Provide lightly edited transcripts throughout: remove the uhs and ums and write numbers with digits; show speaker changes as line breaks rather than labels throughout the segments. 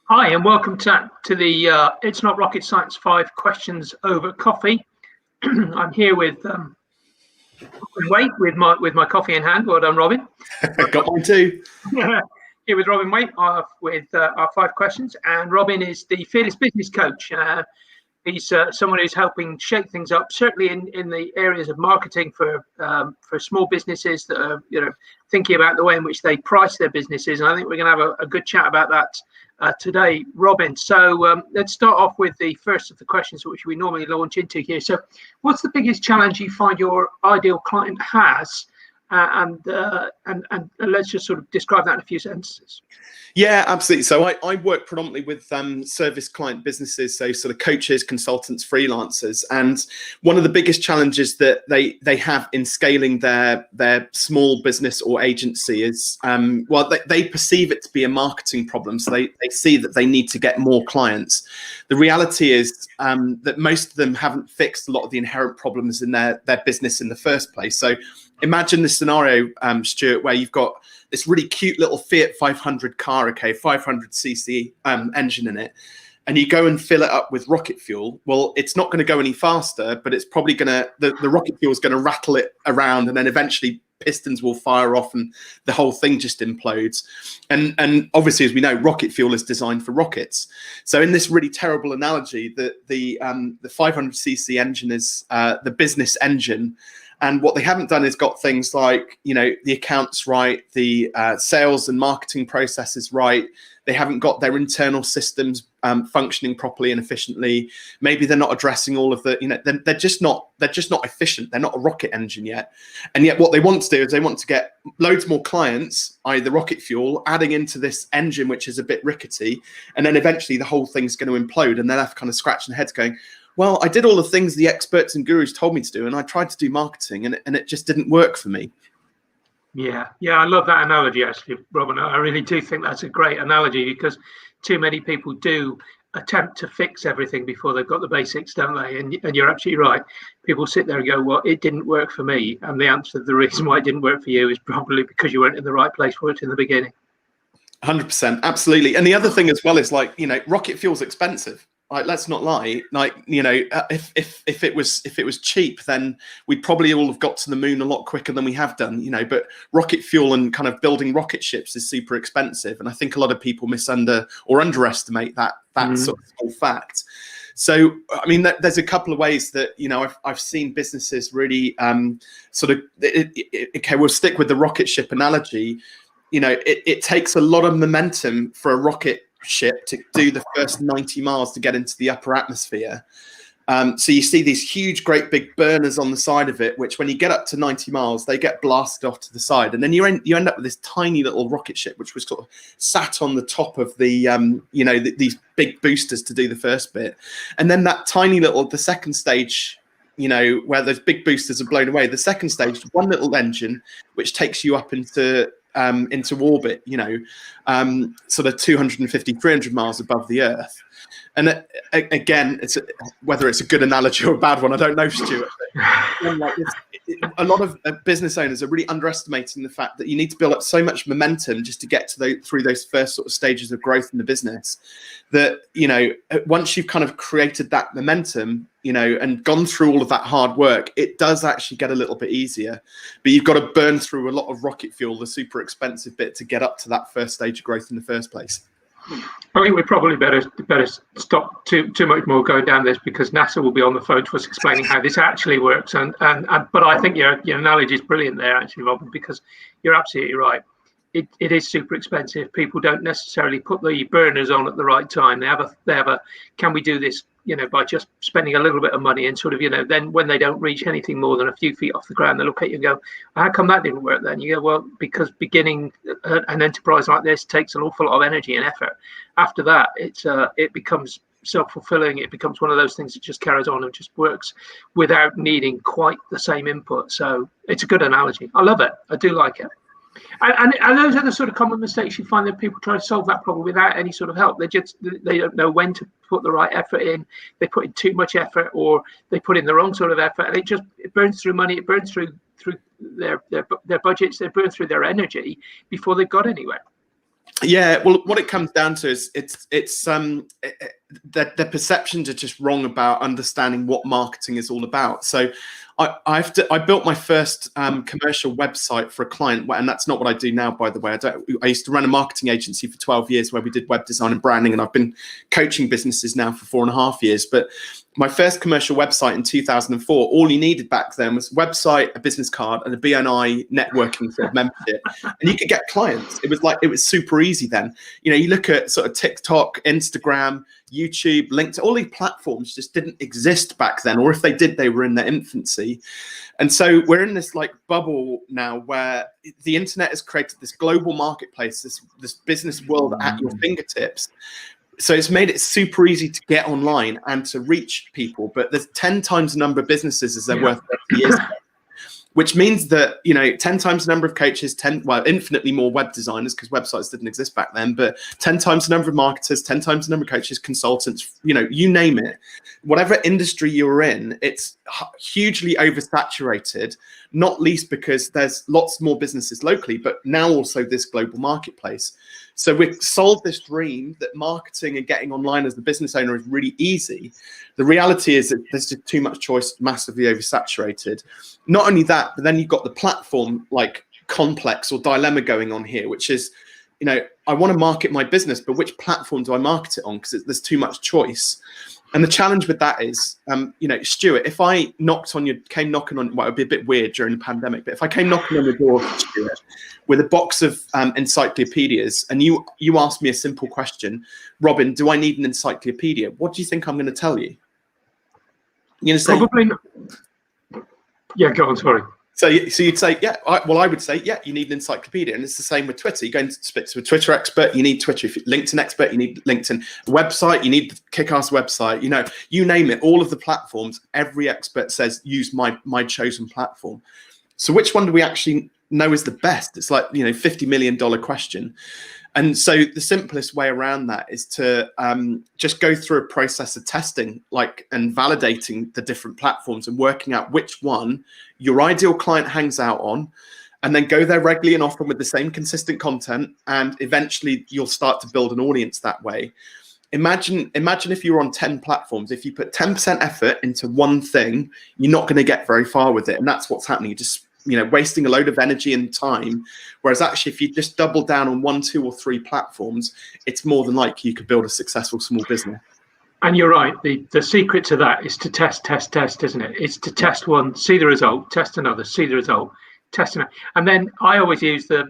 Hi, and welcome to the It's Not Rocket Science 5 Questions Over Coffee. I'm here with Waite with my coffee in hand. Well done, Robin.
Got mine too.
Here with Robin Waite with our 5 questions. And Robin is the Fearless Business Coach. He's someone who's helping shake things up, certainly in the areas of marketing for small businesses that are thinking about the way in which they price their businesses. And I think we're going to have a good chat about that today, Robin. So let's start off with the first of the questions which we normally launch into here. So what's the biggest challenge you find your ideal client has? And let's just sort of describe that in a few sentences.
Yeah, absolutely. So I work predominantly with service client businesses, so sort of coaches, consultants, freelancers. And one of the biggest challenges that they have in scaling their small business or agency is, they perceive it to be a marketing problem. So they see that they need to get more clients. The reality is that most of them haven't fixed a lot of the inherent problems in their business in the first place. So imagine this scenario, Stuart, where you've got this really cute little Fiat 500 car, 500cc engine in it, and you go and fill it up with rocket fuel. Well, it's not going to go any faster, but it's probably going to, the rocket fuel is going to rattle it around, and then eventually pistons will fire off and the whole thing just implodes. And obviously, as we know, rocket fuel is designed for rockets. So in this really terrible analogy, the 500cc engine is the business engine. And what they haven't done is got things like, the accounts right, the sales and marketing processes right. They haven't got their internal systems functioning properly and efficiently. Maybe they're not addressing all of the, they're just not efficient. They're not a rocket engine yet. And yet what they want to do is they want to get loads more clients, i.e. the rocket fuel, adding into this engine, which is a bit rickety. And then eventually the whole thing's going to implode. And they're left kind of scratching their heads going, well, I did all the things the experts and gurus told me to do, and I tried to do marketing, and it just didn't work for me.
Yeah, I love that analogy, actually, Robin. I really do think that's a great analogy, because too many people do attempt to fix everything before they've got the basics, don't they? And you're absolutely right. People sit there and go, well, it didn't work for me. And the answer, the reason why it didn't work for you is probably because you weren't in the right place for it in the beginning.
100%, absolutely. And the other thing as well is, rocket fuel's expensive. Let's not lie. If it was cheap, then we'd probably all have got to the moon a lot quicker than we have done. But rocket fuel and kind of building rocket ships is super expensive, and I think a lot of people underestimate that sort of fact. So, I mean, there's a couple of ways that I've seen businesses really we'll stick with the rocket ship analogy. It takes a lot of momentum for a rocket ship to do the first 90 miles to get into the upper atmosphere. So you see these huge, great big burners on the side of it, which when you get up to 90 miles, they get blasted off to the side. And then you end up with this tiny little rocket ship, which was sort of sat on the top of the, these big boosters to do the first bit. And then that tiny little, the second stage, where those big boosters are blown away, the second stage, one little engine, which takes you up into orbit, sort of 250, 300 miles above the Earth. And again, whether it's a good analogy or a bad one, I don't know, Stuart. A lot of business owners are really underestimating the fact that you need to build up so much momentum just to get through those first sort of stages of growth in the business. That once you've kind of created that momentum, and gone through all of that hard work, it does actually get a little bit easier. But you've got to burn through a lot of rocket fuel, the super expensive bit, to get up to that first stage of growth in the first place.
I think we probably better stop too much more going down this, because NASA will be on the phone to us explaining how this actually works. But I think your analogy is brilliant there, actually, Robin, because you're absolutely right. It is super expensive. People don't necessarily put the burners on at the right time. They have a can we do this, by just spending a little bit of money, and sort of, then when they don't reach anything more than a few feet off the ground, they look at you and go, how come that didn't work then? You go, well, because beginning an enterprise like this takes an awful lot of energy and effort. After that, it becomes self-fulfilling. It becomes one of those things that just carries on and just works without needing quite the same input. So it's a good analogy. I love it. I do like it. And those are the sort of common mistakes you find, that people try to solve that problem without any sort of help. They don't know when to put the right effort in. They put in too much effort, or they put in the wrong sort of effort, and it burns through money. It burns through their budgets. They burn through their energy before they've got anywhere.
Yeah, well, what it comes down to is the perceptions are just wrong about understanding what marketing is all about. So I built my first commercial website for a client, and that's not what I do now, by the way. I used to run a marketing agency for 12 years where we did web design and branding, and I've been coaching businesses now for 4.5 years. But my first commercial website in 2004, all you needed back then was a website, a business card, and a BNI networking sort of membership, and you could get clients. It was super easy then. You look at sort of TikTok, Instagram, YouTube, LinkedIn, all these platforms just didn't exist back then, or if they did, they were in their infancy. And so we're in this like bubble now where the internet has created this global marketplace, this business world at your fingertips. So it's made it super easy to get online and to reach people, but there's 10 times the number of businesses as there were 30 years ago. Which means that, 10 times the number of coaches, infinitely more web designers, because websites didn't exist back then, but 10 times the number of marketers, 10 times the number of coaches, consultants, you name it. Whatever industry you're in, it's hugely oversaturated, not least because there's lots more businesses locally, but now also this global marketplace. So we've sold this dream that marketing and getting online as the business owner is really easy. The reality is that there's just too much choice, massively oversaturated. Not only that, but then you've got the platform like complex or dilemma going on here, which is, I want to market my business, but which platform do I market it on? Because there's too much choice. And the challenge with that is, Stuart, if I came knocking on, well, it would be a bit weird during the pandemic, but if I came knocking on the door, Stuart, with a box of encyclopedias, and you asked me a simple question, Robin, do I need an encyclopedia? What do you think I'm going to tell you? You're going to say,
probably not. Yeah, go on, sorry.
So you'd say, I would say, you need an encyclopedia. And it's the same with Twitter. You go and speak to a Twitter expert, you need Twitter. If you're LinkedIn expert, you need LinkedIn. A website, you need the kick-ass website. You name it, all of the platforms, every expert says, use my chosen platform. So which one do we actually know is the best? It's like, $50 million question. And so the simplest way around that is to just go through a process of testing, and validating the different platforms and working out which one your ideal client hangs out on, and then go there regularly and often with the same consistent content. And eventually you'll start to build an audience that way. Imagine if you were on 10 platforms, if you put 10% effort into one thing, you're not going to get very far with it. And that's what's happening. You're just wasting a load of energy and time. Whereas actually, if you just double down on 1, 2, or 3 platforms, it's more than likely you could build a successful small business. And
you're right. The secret to that is to test, isn't it? It's to test one, see the result, test another, see the result, test another. And then I always use the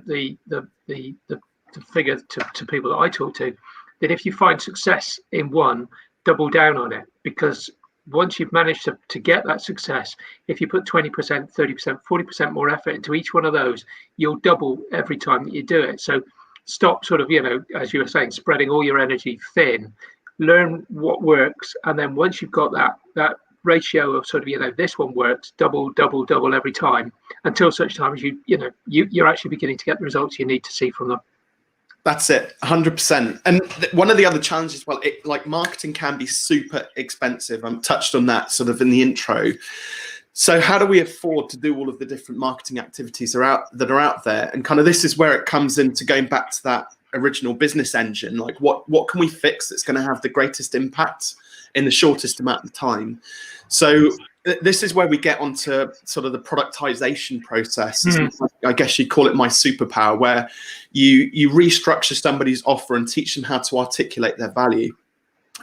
figure to people that I talk to, that if you find success in one, double down on it, because once you've managed to get that success, if you put 20%, 30%, 40% more effort into each one of those, you'll double every time that you do it. So stop sort of, as you were saying, spreading all your energy thin, learn what works. And then once you've got that ratio of sort of, this one works, double every time, until such time as you're actually beginning to get the results you need to see from them.
That's it, 100%. And one of the other challenges, marketing can be super expensive. I touched on that sort of in the intro. So how do we afford to do all of the different marketing activities that are out there? And kind of this is where it comes into going back to that original business engine. Like what can we fix that's going to have the greatest impact in the shortest amount of time? So this is where we get onto sort of the productization process. I guess you'd call it my superpower, where you restructure somebody's offer and teach them how to articulate their value.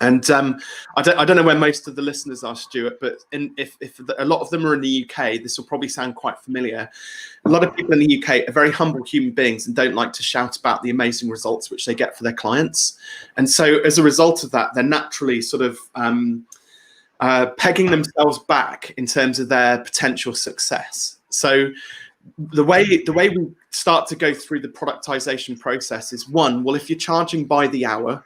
And I don't know where most of the listeners are, Stuart, but if a lot of them are in the UK, this will probably sound quite familiar. A lot of people in the UK are very humble human beings and don't like to shout about the amazing results which they get for their clients. And so as a result of that, they're naturally sort of pegging themselves back in terms of their potential success. So the way we start to go through the productization process is, one, well, if you're charging by the hour,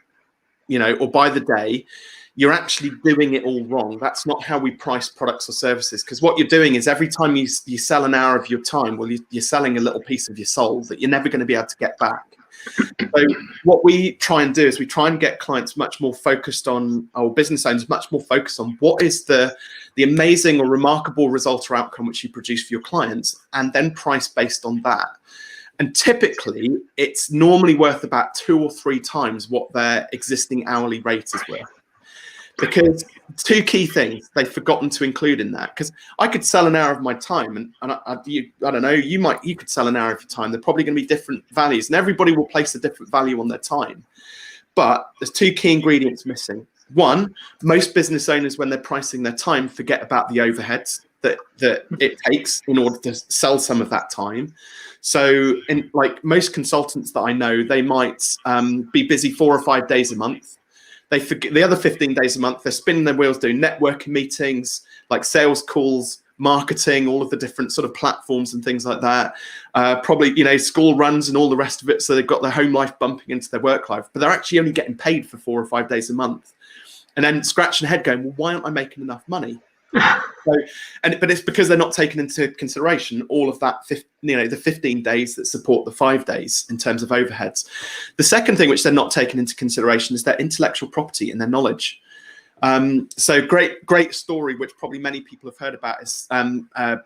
or by the day, you're actually doing it all wrong. That's not how we price products or services, because what you're doing is every time you sell an hour of your time, well, you're selling a little piece of your soul that you're never going to be able to get back. So what we try and do is we try and get clients much more focused on, or business owners much more focused on, what is the amazing or remarkable result or outcome which you produce for your clients, and then price based on that. And typically, it's normally worth about 2 or 3 times what their existing hourly rate is worth. Because 2 key things they've forgotten to include in that. Because I could sell an hour of my time, and I don't know, you could sell an hour of your time. They're probably going to be different values, and everybody will place a different value on their time. But there's 2 key ingredients missing. One, most business owners, when they're pricing their time, forget about the overheads that it takes in order to sell some of that time. So, in like most consultants that I know, they might be busy 4 or 5 days a month. They forget the other 15 days a month. They're spinning their wheels doing networking meetings, like sales calls, marketing, all of the different sort of platforms and things like that. Probably, school runs and all the rest of it. So they've got their home life bumping into their work life, but they're actually only getting paid for 4 or 5 days a month. And then scratching their head going, well, why aren't I making enough money? But it's because they're not taking into consideration all of that, the 15 days that support the 5 days in terms of overheads. The second thing which they're not taking into consideration is their intellectual property and their knowledge. So great story, which probably many people have heard about, is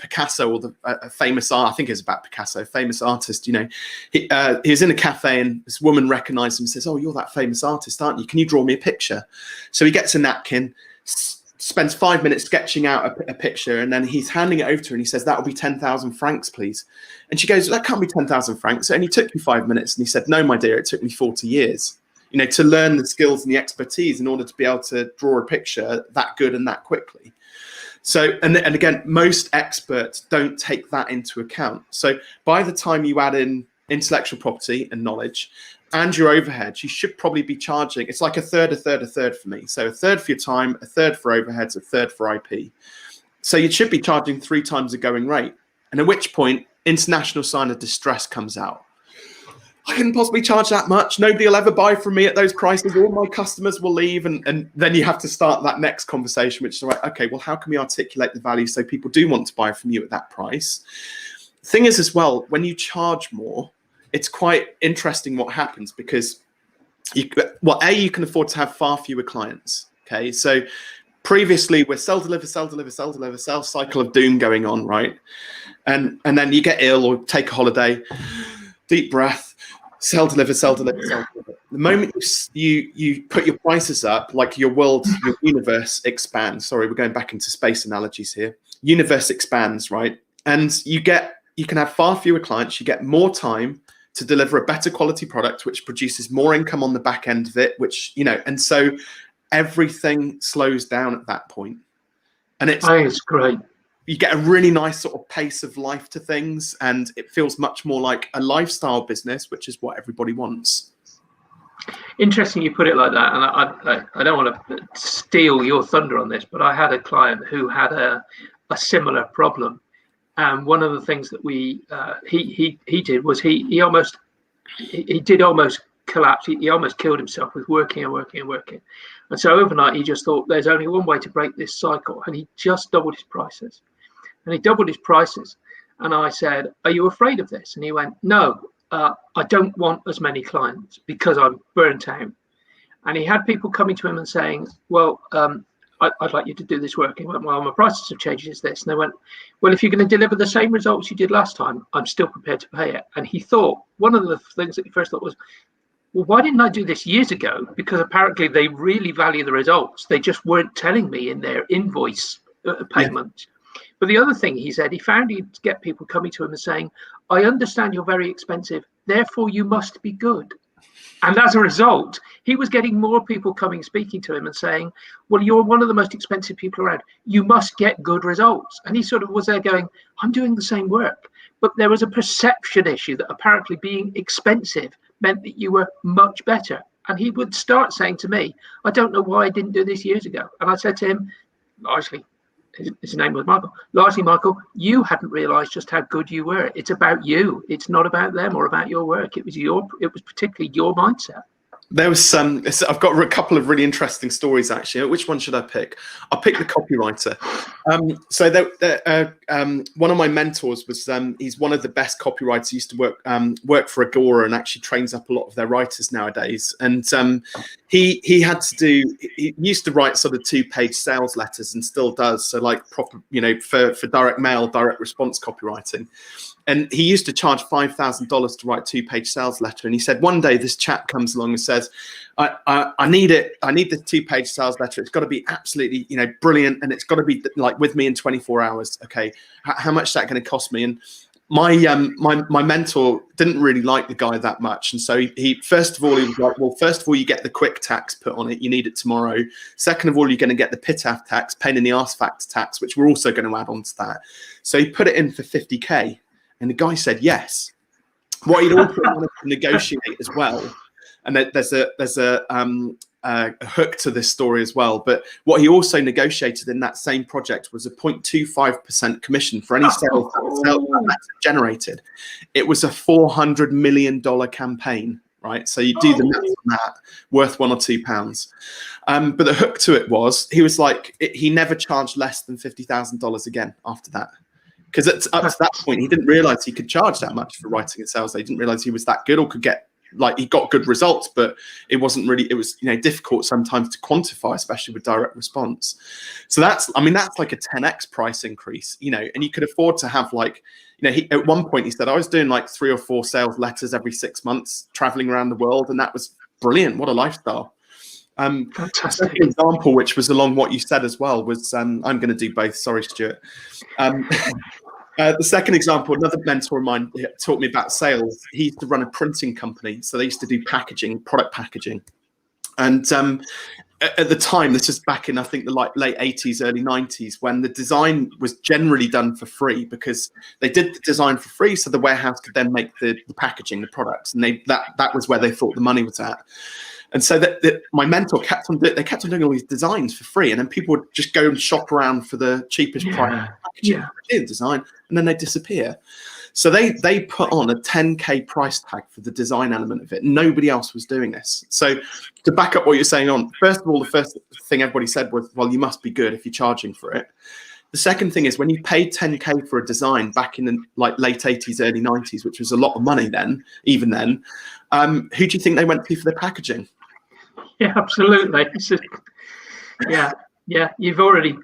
Picasso, or a famous art. I think it's about Picasso, famous artist. He was in a cafe and this woman recognized him and says, "Oh, you're that famous artist, aren't you? Can you draw me a picture?" So he gets a napkin, spends 5 minutes sketching out a picture, and then he's handing it over to her and he says, "That will be 10,000 francs, please." And she goes, "That can't be 10,000 francs. It only took you 5 minutes." And he said, "No, my dear, it took me 40 years. To learn the skills and the expertise in order to be able to draw a picture that good and that quickly." So, and again, most experts don't take that into account. So by the time you add in intellectual property and knowledge and your overheads, you should probably be charging, it's like a third for me. So a third for your time, a third for overheads, a third for IP. So you should be charging 3 times the going rate. And at which point, international sign of distress comes out. I couldn't possibly charge that much. Nobody will ever buy from me at those prices. All my customers will leave. And then you have to start that next conversation, which is like, okay, well, how can we articulate the value so people do want to buy from you at that price? The thing is as well, when you charge more, it's quite interesting what happens, because you can afford to have far fewer clients. Okay, so previously we're sell, deliver, sales cycle of doom going on, right? And then you get ill or take a holiday, deep breath, sell, deliver. The moment you put your prices up, like your universe expands. Sorry, we're going back into space analogies here. Universe expands, right? And you can have far fewer clients. You get more time to deliver a better quality product, which produces more income on the back end of it, and so everything slows down at that point. And
it's great.
You get a really nice sort of pace of life to things, and it feels much more like a lifestyle business, which is what everybody wants.
Interesting you put it like that, and I don't want to steal your thunder on this, but I had a client who had a similar problem, and one of the things that he did was he almost collapsed. He almost killed himself with working. And so overnight he just thought, there's only one way to break this cycle, and he just doubled his prices. And I said, "Are you afraid of this?" And he went, "No, I don't want as many clients because I'm burnt out." And he had people coming to him and saying, "Well, I'd like you to do this work." And he went, "Well, my prices have changed, is this?" And they went, "Well, if you're going to deliver the same results you did last time, I'm still prepared to pay it." And he thought, one of the things that he first thought was, well, why didn't I do this years ago? Because apparently they really value the results. They just weren't telling me in their invoice payment. Yeah. But the other thing he said, he found he'd get people coming to him and saying, "I understand you're very expensive, therefore you must be good." And as a result, he was getting more people speaking to him and saying, "Well, you're one of the most expensive people around. You must get good results." And he sort of was there going, "I'm doing the same work." But there was a perception issue that apparently being expensive meant that you were much better. And he would start saying to me, "I don't know why I didn't do this years ago." And I said to him, largely, his name was Michael, "Largely, Michael, you hadn't realized just how good you were. It's about you. It's not about them or about your work. It was particularly your mindset."
There was I've got a couple of really interesting stories, actually. Which one should I pick? I'll pick the copywriter. One of my mentors was, he's one of the best copywriters. He used to work for Agora and actually trains up a lot of their writers nowadays. And he used to write sort of 2-page sales letters and still does. So like proper, for direct mail, direct response copywriting. And he used to charge $5,000 to write 2-page sales letter. And he said one day this chap comes along and says, I need it. I need the 2-page sales letter. It's got to be absolutely, brilliant. And it's got to be like with me in 24 hours. Okay. How much is that going to cost me? And my mentor didn't really like the guy that much. And so he first of all, he was like, well, first of all, you get the quick tax put on it. You need it tomorrow. Second of all, you're going to get the PITAF tax, pain in the arse factor tax, which we're also going to add on to that. So he put it in for 50K. And the guy said yes. What he'd also wanted to negotiate as well, and there's a hook to this story as well. But what he also negotiated in that same project was a 0.25% commission for any sales that generated. It was a $400 million campaign, right? So you do the math on that, worth £1 or £2. But the hook to it was, he was like, he never charged less than $50,000 again after that. Because up to that point, he didn't realize he could charge that much for writing a sales. He didn't realize he was that good or could get, he got good results, but it wasn't really, it was, difficult sometimes to quantify, especially with direct response. So that's like a 10x price increase, and you could afford to have at one point he said, I was doing like 3 or 4 sales letters every 6 months, traveling around the world. And that was brilliant. What a lifestyle.
Fantastic.
The example, which was along what you said as well, was I'm going to do both. Sorry, Stuart. The second example, another mentor of mine taught me about sales. He used to run a printing company, so they used to do packaging, product packaging. And at the time, this is back in I think the late 80s, early 90s, when the design was generally done for free because they did the design for free, so the warehouse could then make the packaging, the products, and that was where they thought the money was at. And so that my mentor kept on doing all these designs for free, and then people would just go and shop around for the cheapest price packaging design, and then they disappear. So they put on a 10K price tag for the design element of it. Nobody else was doing this. So to back up what you're saying on, first of all, the first thing everybody said was, well, you must be good if you're charging for it. The second thing is when you paid 10K for a design back in the late 80s, early 90s, which was a lot of money then, even then, who do you think they went to for the packaging?
Yeah, absolutely. Yeah. You've already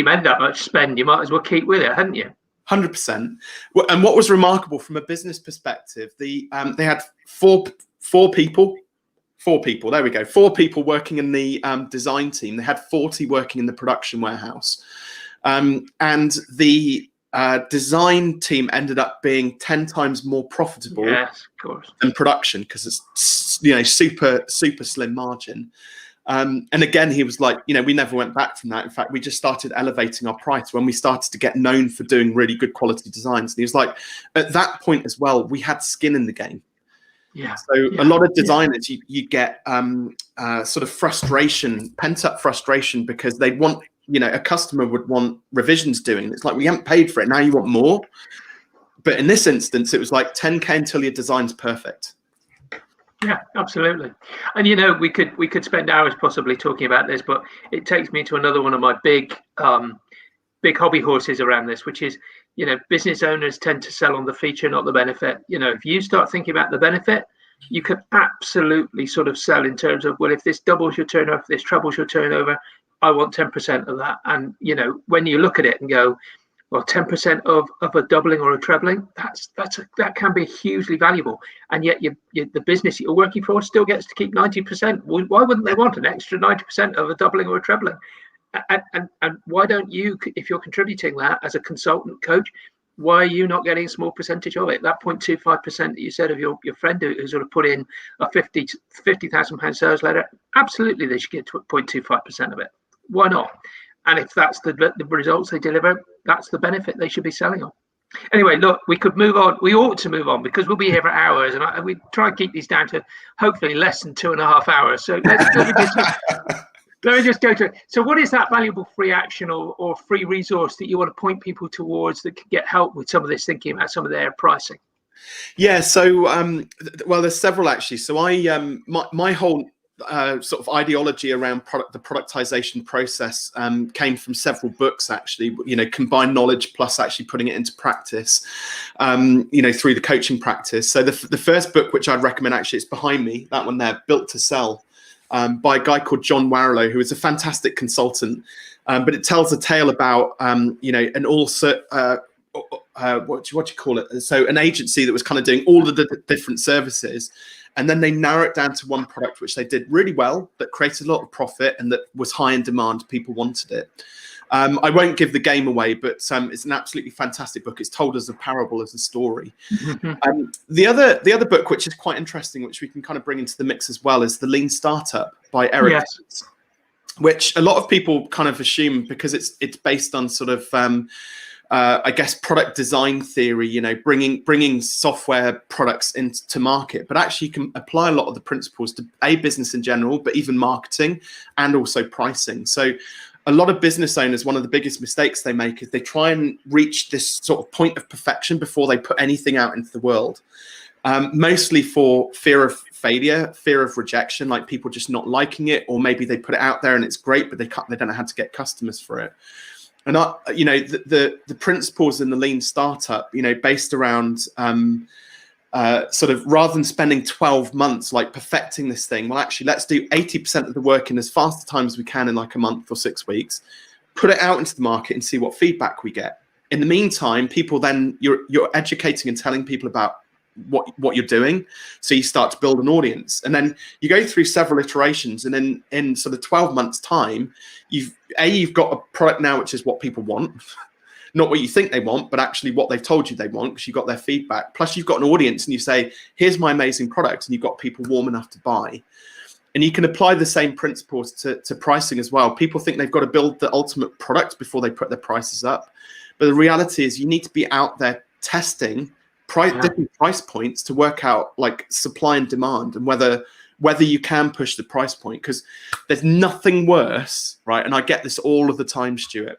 made that much spend. You might as well keep with it, hadn't you?
100%. And what was remarkable from a business perspective, they had four people. There we go. 4 people working in the design team. They had 40 working in the production warehouse, and the design team ended up being 10 times more profitable than production because it's super slim margin. And again, he was like, we never went back from that. In fact, we just started elevating our price when we started to get known for doing really good quality designs. And he was like, at that point as well, we had skin in the game.
Yeah.
So a lot of designers, you get sort of frustration, pent up frustration, because they want, a customer would want revisions doing. It's like, we haven't paid for it. Now you want more. But in this instance, it was like 10K until your design's perfect.
Yeah, absolutely. And we could spend hours possibly talking about this, but it takes me to another one of my big hobby horses around this, which is, business owners tend to sell on the feature, not the benefit. If you start thinking about the benefit, you can absolutely sort of sell in terms of, well, if this doubles your turnover, if this trebles your turnover, I want 10% of that. And, when you look at it and go, well, 10% of a doubling or a trebling, that can be hugely valuable. And yet the business you're working for still gets to keep 90%. Why wouldn't they want an extra 90% of a doubling or a trebling? And why don't you, if you're contributing that as a consultant coach, why are you not getting a small percentage of it? That 0.25% that you said of your friend who sort of put in a £50,000 sales letter, absolutely they should get 0.25% of it. Why not? And if that's the results they deliver, that's the benefit they should be selling on. Anyway, look, we could move on. We ought to move on because we'll be here for hours, and we try and keep these down to hopefully less than 2.5 hours. So let me just go to it. So what is that valuable free action or free resource that you want to point people towards that can get help with some of this thinking about some of their pricing?
Yeah, so well, there's several actually. So my whole sort of ideology around the productization process came from several books actually, combined knowledge plus actually putting it into practice, through the coaching practice. So the first book, which I'd recommend, actually, it's behind me, that one there, Built to Sell, by a guy called John Warrilow, who is a fantastic consultant. But it tells a tale about, what do you call it? So an agency that was kind of doing all of the different services, and then they narrow it down to one product, which they did really well, that created a lot of profit and that was high in demand. People wanted it. I won't give the game away, but it's an absolutely fantastic book. It's told as a parable, as a story. The other book, which is quite interesting, which we can kind of bring into the mix as well, is The Lean Startup by Eric.
Yes.
Which a lot of people kind of assume, because it's based on sort of I guess product design theory, you know, bringing software products into market, but actually you can apply a lot of the principles to business in general, but even marketing and also pricing. So a lot of business owners, one of the biggest mistakes they make is they try and reach this sort of point of perfection before they put anything out into the world. Mostly for fear of failure, fear of rejection, like people just not liking it, or maybe they put it out there and it's great, but they don't know how to get customers for it. And you know, the principles in the Lean Startup, you know, based around sort of, rather than spending 12 months like perfecting this thing, well, actually, let's do 80% of the work in as fast a time as we can in like a month or 6 weeks, put it out into the market and see what feedback we get. In the meantime, people then you're educating and telling people about what you're doing, so you start to build an audience, and then you go through several iterations, and then in sort of 12 months time, you've got a product now which is what people want, not what you think they want, but actually what they've told you they want, because you got their feedback, plus you've got an audience, and you say, here's my amazing product, and you've got people warm enough to buy. And you can apply the same principles to pricing as well. People think they've got to build the ultimate product before they put their prices up, but the reality is you need to be out there testing different price points to work out like supply and demand, and whether you can push the price point, because there's nothing worse, right? And I get this all of the time, Stuart.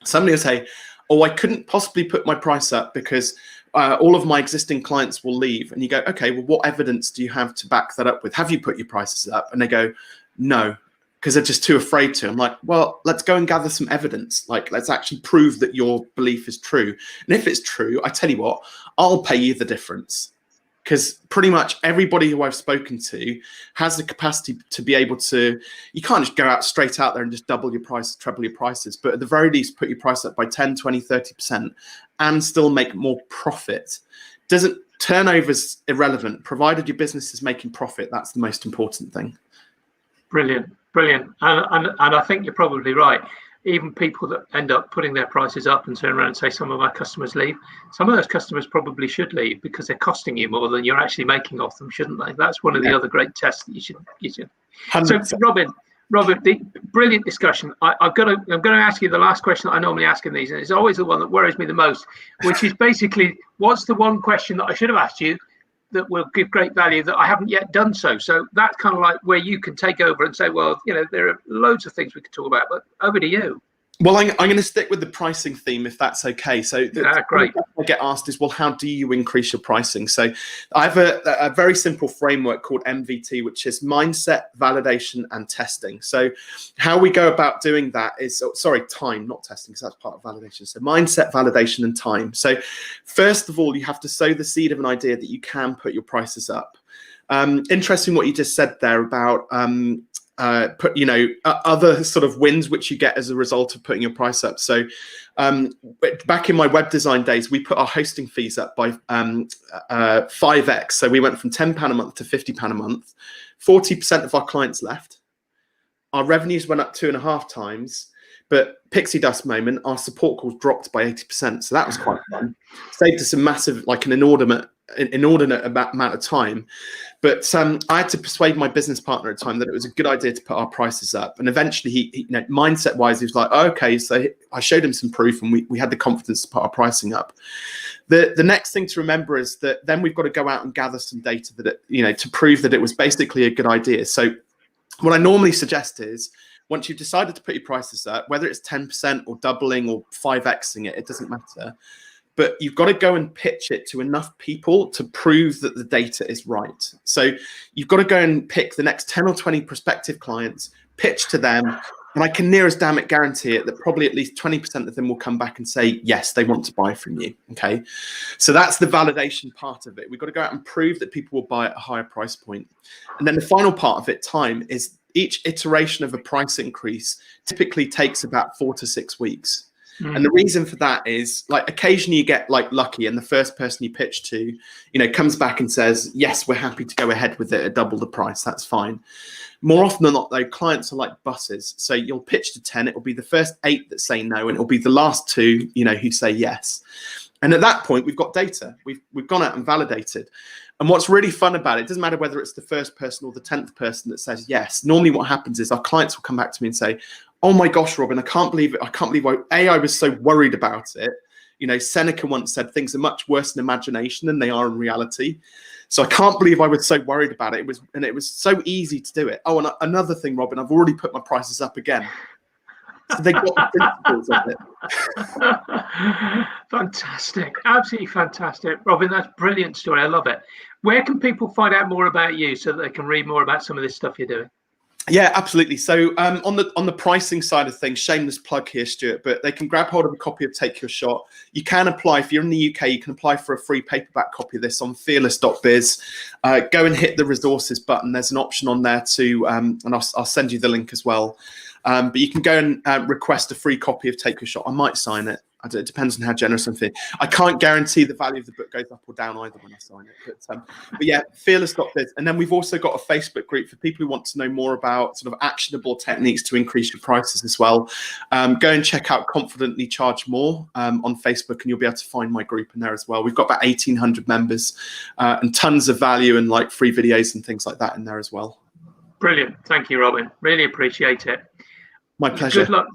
Somebody will say, oh, I couldn't possibly put my price up because all of my existing clients will leave. And you go, okay, well, what evidence do you have to back that up with? Have you put your prices up? And they go, no, because they're just too afraid to. I'm like, well, let's go and gather some evidence. Like, let's actually prove that your belief is true. And if it's true, I tell you what, I'll pay you the difference. Because pretty much everybody who I've spoken to has the capacity to be able to, you can't just go out straight out there and just double your price, treble your prices, but at the very least, put your price up by 10, 20, 30% and still make more profit. Turnover's irrelevant, provided your business is making profit. That's the most important thing.
Brilliant. And I think you're probably right. Even people that end up putting their prices up and turn around and say, some of my customers leave, some of those customers probably should leave because they're costing you more than you're actually making off them, shouldn't they? That's one of the other great tests that you should. 100%. So Robert, the brilliant discussion. I'm going to ask you the last question that I normally ask in these, and it's always the one that worries me the most, which is basically, what's the one question that I should have asked you that will give great value that I haven't yet done so? So that's kind of like where you can take over and say, well, you know, there are loads of things we could talk about, but over to you.
Well, I'm going to stick with the pricing theme, if that's okay. So
great.
I get asked is, well, how do you increase your pricing? So I have a very simple framework called MVT, which is mindset, validation, and testing. So how we go about doing that is, time, not testing, because that's part of validation. So mindset, validation, and time. So first of all, you have to sow the seed of an idea that you can put your prices up. Interesting what you just said there about other sort of wins which you get as a result of putting your price up. So back in my web design days, we put our hosting fees up by 5x. So we went from £10 a month to £50 a month. 40% of our clients left. Our revenues went up 2.5 times. But pixie dust moment, our support calls dropped by 80%. So that was quite fun. Saved us a massive, like an inordinate amount of time. But I had to persuade my business partner at the time that it was a good idea to put our prices up. And eventually, he mindset wise, he was like, oh, okay. So I showed him some proof, and we had the confidence to put our pricing up. The next thing to remember is that then we've got to go out and gather some data that to prove that it was basically a good idea. So what I normally suggest is, once you've decided to put your prices up, whether it's 10% or doubling or 5xing it, it doesn't matter. But you've got to go and pitch it to enough people to prove that the data is right. So you've got to go and pick the next 10 or 20 prospective clients, pitch to them, and I can near as damn it guarantee it that probably at least 20% of them will come back and say, yes, they want to buy from you, okay? So that's the validation part of it. We've got to go out and prove that people will buy at a higher price point. And then the final part of it, time, is each iteration of a price increase typically takes about 4 to 6 weeks. And the reason for that is, like, occasionally you get like lucky and the first person you pitch to, you know, comes back and says, yes, we're happy to go ahead with it at double the price. That's fine. More often than not, though, clients are like buses. So you'll pitch to 10, it will be the first 8 that say no, and it'll be the last 2, you know, who say yes. And at that point, we've got data. We've gone out and validated. And what's really fun about it doesn't matter whether it's the first person or the 10th person that says yes. Normally what happens is our clients will come back to me and say, oh my gosh, Robin, I can't believe it. I can't believe I was so worried about it. You know, Seneca once said things are much worse in imagination than they are in reality. So I can't believe I was so worried about it. It was so easy to do it. Oh, and another thing, Robin, I've already put my prices up again. So they got the principles of it.
Fantastic. Absolutely fantastic. Robin, that's a brilliant story. I love it. Where can people find out more about you so that they can read more about some of this stuff you're doing?
Yeah, absolutely. So on the pricing side of things, shameless plug here, Stuart, but they can grab hold of a copy of Take Your Shot. You can apply, if you're in the UK, you can apply for a free paperback copy of this on fearless.biz. Go and hit the resources button. There's an option on there to, and I'll send you the link as well. But you can go and request a free copy of Take Your Shot. I might sign it. It depends on how generous I'm feeling. I can't guarantee the value of the book goes up or down either when I sign it. But yeah, fearless.biz. And then we've also got a Facebook group for people who want to know more about sort of actionable techniques to increase your prices as well. Go and check out Confidently Charge More on Facebook, and you'll be able to find my group in there as well. We've got about 1,800 members and tons of value and like free videos and things like that in there as well.
Brilliant. Thank you, Robin. Really appreciate it.
My pleasure.
Good luck.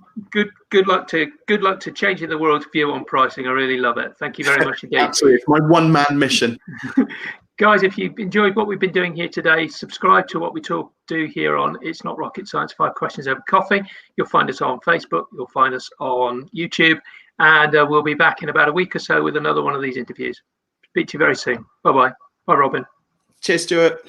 Good luck to changing the world's view on pricing. I really love it. Thank you very much indeed.
Absolutely, it's my one-man mission.
Guys, if you've enjoyed what we've been doing here today, subscribe to what we do here on It's Not Rocket Science, 5 Questions Over Coffee. You'll find us on Facebook. You'll find us on YouTube, and we'll be back in about a week or so with another one of these interviews. Speak to you very soon. Bye bye. Bye, Robin.
Cheers, Stuart.